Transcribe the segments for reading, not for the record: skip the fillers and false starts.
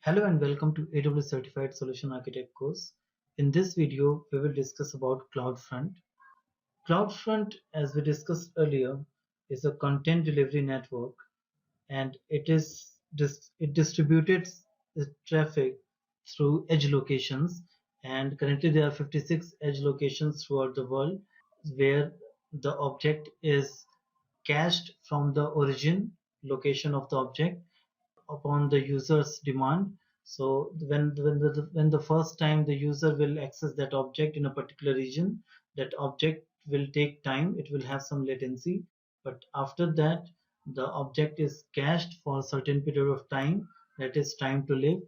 Hello and welcome to AWS Certified Solution Architect course. In this video, we will discuss about CloudFront. CloudFront, as we discussed earlier, is a content delivery network, and it distributes the traffic through edge locations. And currently, there are 56 edge locations throughout the world where the object is cached from the origin location of the object upon the user's demand. So when the first time the user will access that object in a particular region, that object will take time, it will have some latency, but after that the object is cached for a certain period of time, that is time to live.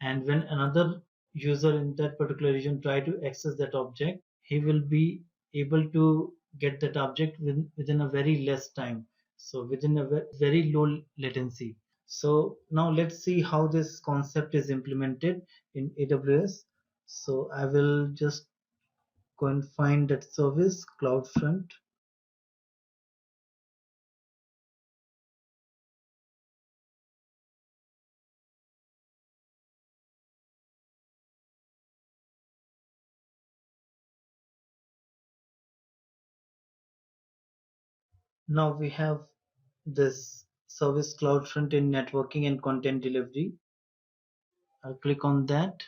And when another user in that particular region try to access that object, he will be able to get that object within a very less time, so within a very low latency. So now let's see how this concept is implemented in AWS. So I will just go and find that service, CloudFront. Now we have this service CloudFront in networking and content delivery. I'll click on that.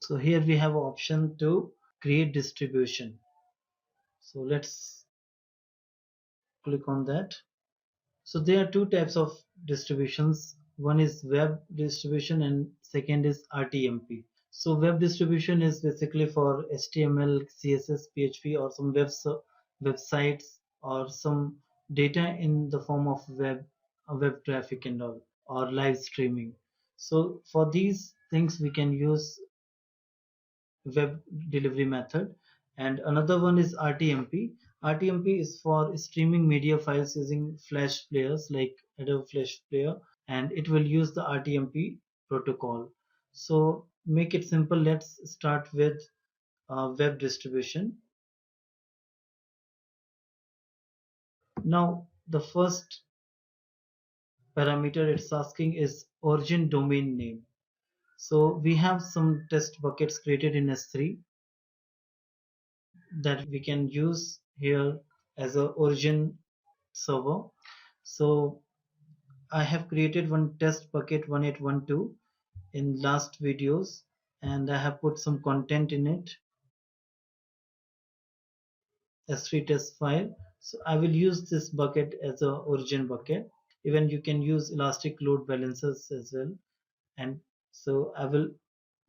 So here we have option to create distribution. So let's click on that. So there are two types of distributions. One is web distribution and second is RTMP. So web distribution is basically for HTML, CSS, PHP, or some websites, or some data in the form of web traffic and all, or live streaming. So for these things we can use web delivery method. And another one is RTMP. RTMP is for streaming media files using flash players like Adobe Flash Player, and it will use the RTMP protocol. So make it simple, let's start with web distribution. Now the first parameter it's asking is origin domain name. So we have some test buckets created in S3 that we can use here as a origin server. So I have created one test bucket 1812 in last videos, and I have put some content in it, S3 test file. So I will use this bucket as a origin bucket. Even you can use elastic load balancers as well. And so I will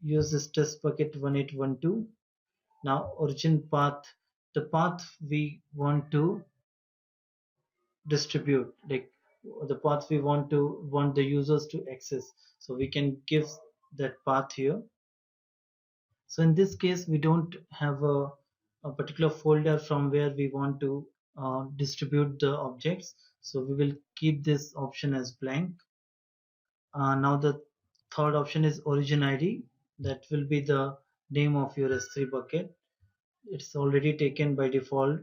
use this test bucket 1812. Now origin path, the path we want to distribute, like the path we want the users to access, so we can give that path here. So in this case we don't have a particular folder from where we want to distribute the objects, so we will keep this option as blank. Now the third option is origin ID. That will be the name of your S3 bucket. It's already taken by default.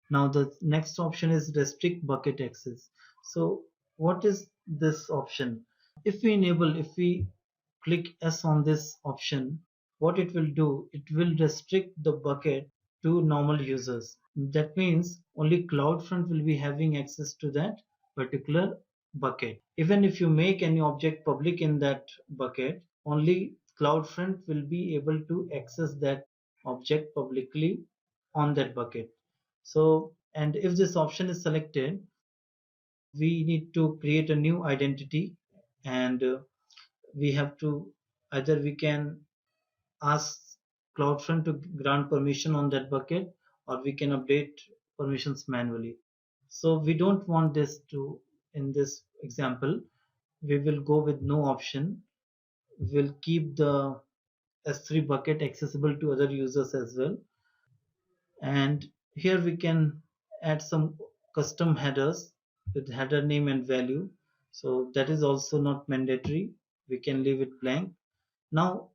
Now the next option is restrict bucket access. So what is this option? If we click S on this option, what it will do, it will restrict the bucket to normal users. That means only CloudFront will be having access to that particular bucket. Even if you make any object public in that bucket, only CloudFront will be able to access that object publicly on that bucket. So, and if this option is selected, we need to create a new identity, and we have to, either we can ask CloudFront to grant permission on that bucket, or we can update permissions manually. So we don't want this to, in this example, we will go with no option. We'll keep the S3 bucket accessible to other users as well. And here we can add some custom headers with header name and value. So that is also not mandatory. We can leave it blank. Now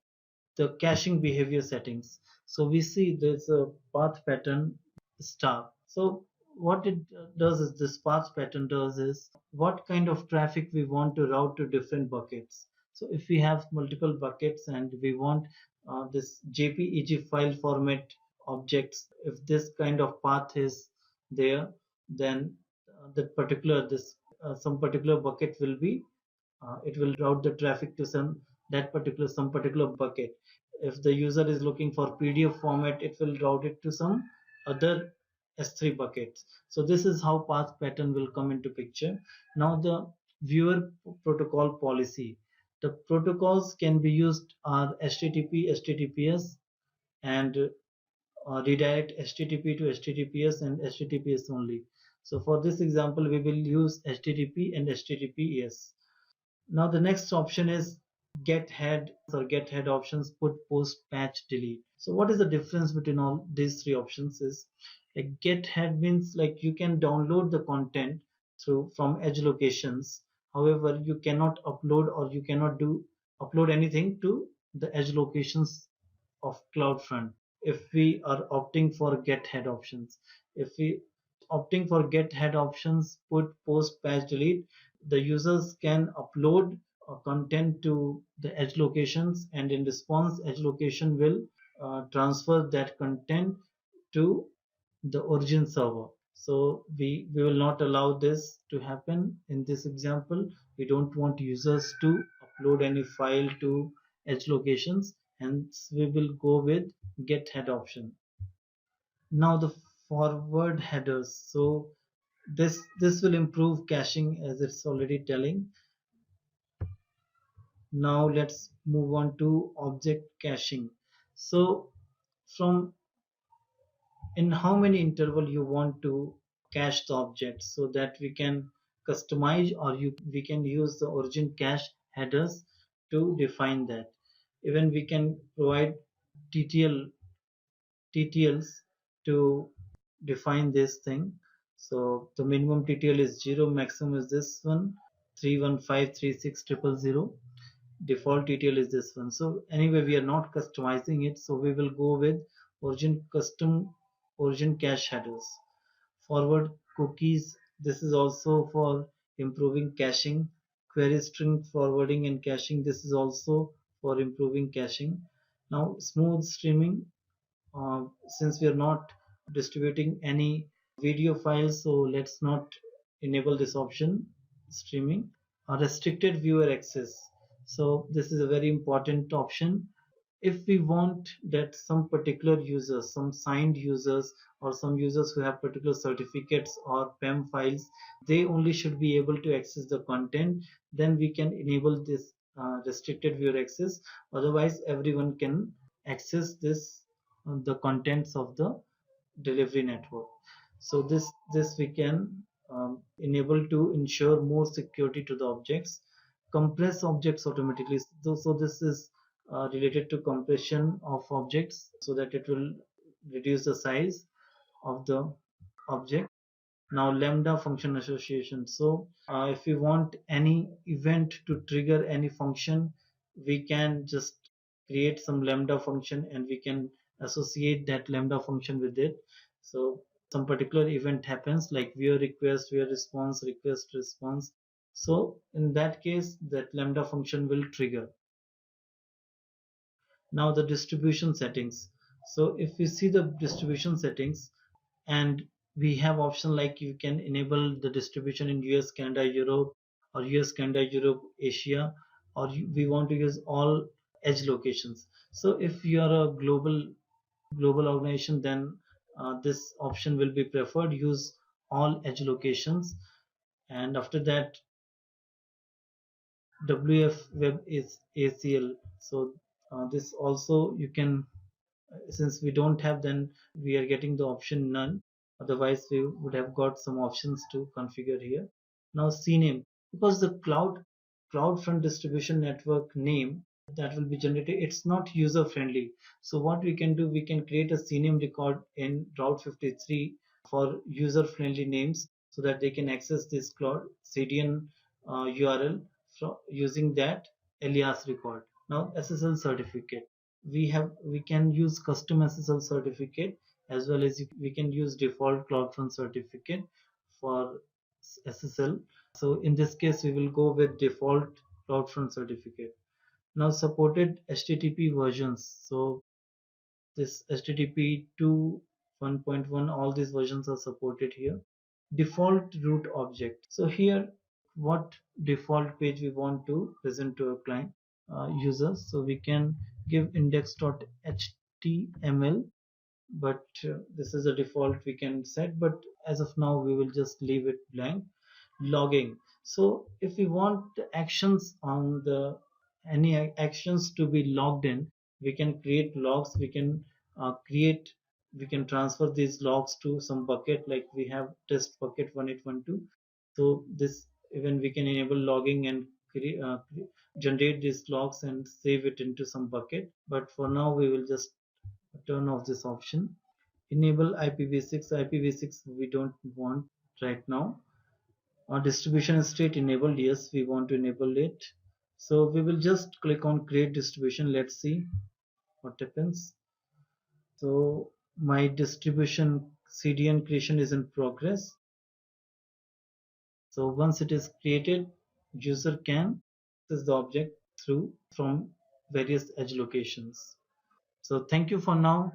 the caching behavior settings. So we see there's a path pattern star. So what it does is this path pattern does is what kind of traffic we want to route to different buckets. So if we have multiple buckets and we want this JPEG file format objects, if this kind of path is there, then that particular this some particular bucket will be it will route the traffic to some particular bucket. If the user is looking for PDF format, it will route it to some other S3 buckets. So this is how path pattern will come into picture. Now the viewer protocol policy. The protocols can be used are HTTP, HTTPS, and redirect HTTP to HTTPS and HTTPS only. So for this example, we will use HTTP and HTTPS. Now the next option is get head or get head options, put, post, patch, delete. So what is the difference between all these three options is like get head means like you can download the content through from edge locations. However, you cannot upload or you cannot do upload anything to the edge locations of CloudFront if we are opting for get head options. If we opting for get head options, put, post, patch, delete, the users can upload content to the edge locations, and in response edge location will transfer that content to the origin server. So we will not allow this to happen in this example. We don't want users to upload any file to edge locations, hence we will go with get head option. Now the forward headers. So this will improve caching as it's already telling. Now let's move on to object caching. So from in how many interval you want to cache the object, so that we can customize or we can use the origin cache headers to define that. Even we can provide TTLs to define this thing. So the minimum TTL is 0, maximum is this one, 3153600. Default TTL is this one. So anyway, we are not customizing it, so we will go with origin custom origin cache headers. Forward cookies, this is also for improving caching. Query string forwarding and caching, this is also for improving caching. Now smooth streaming, since we are not distributing any video files, so let's not enable this option streaming. Restricted viewer access, so this is a very important option. If we want that some particular users, some signed users, or some users who have particular certificates or PEM files, they only should be able to access the content, then we can enable this restricted viewer access. Otherwise everyone can access this the contents of the delivery network. So this we can enable to ensure more security to the objects. Compress objects automatically. So this is related to compression of objects, so that it will reduce the size of the object. Now lambda function association. So if we want any event to trigger any function, we can just create some lambda function and we can associate that lambda function with it. So some particular event happens like viewer request, viewer response, request response. So in that case, that lambda function will trigger. Now the distribution settings. So if we see the distribution settings, and we have option like you can enable the distribution in US, Canada, Europe, or US, Canada, Europe, Asia, or we want to use all edge locations. So if you are a global organization, then this option will be preferred, use all edge locations. And after that, WF web is ACL. So this also you can, since we don't have, then we are getting the option none. Otherwise we would have got some options to configure here. Now CNAME, because the CloudFront distribution network name that will be generated, it's not user friendly. So what we can do, we can create a CNAME record in Route 53 for user friendly names, so that they can access this cloud CDN URL using that alias record. Now SSL certificate, we can use custom SSL certificate as well as we can use default CloudFront certificate for SSL. So in this case, we will go with default CloudFront certificate. Now supported HTTP versions. So this HTTP 2, 1.1, all these versions are supported here. Default root object. So here, what default page we want to present to a client users. So we can give index.html, but this is a default we can set, but as of now we will just leave it blank. Logging. So if we want the actions on the any actions to be logged in, we can create logs. We can create, we can transfer these logs to some bucket, like we have test bucket 1812. So this, even we can enable logging and generate these logs and save it into some bucket, but for now we will just turn off this option. Enable IPv6. IPv6 we don't want right now. Our distribution state enabled, yes, we want to enable it. So we will just click on create distribution. Let's see what happens. So my distribution CDN creation is in progress. So once it is created, user can access the object through from various edge locations. So thank you for now.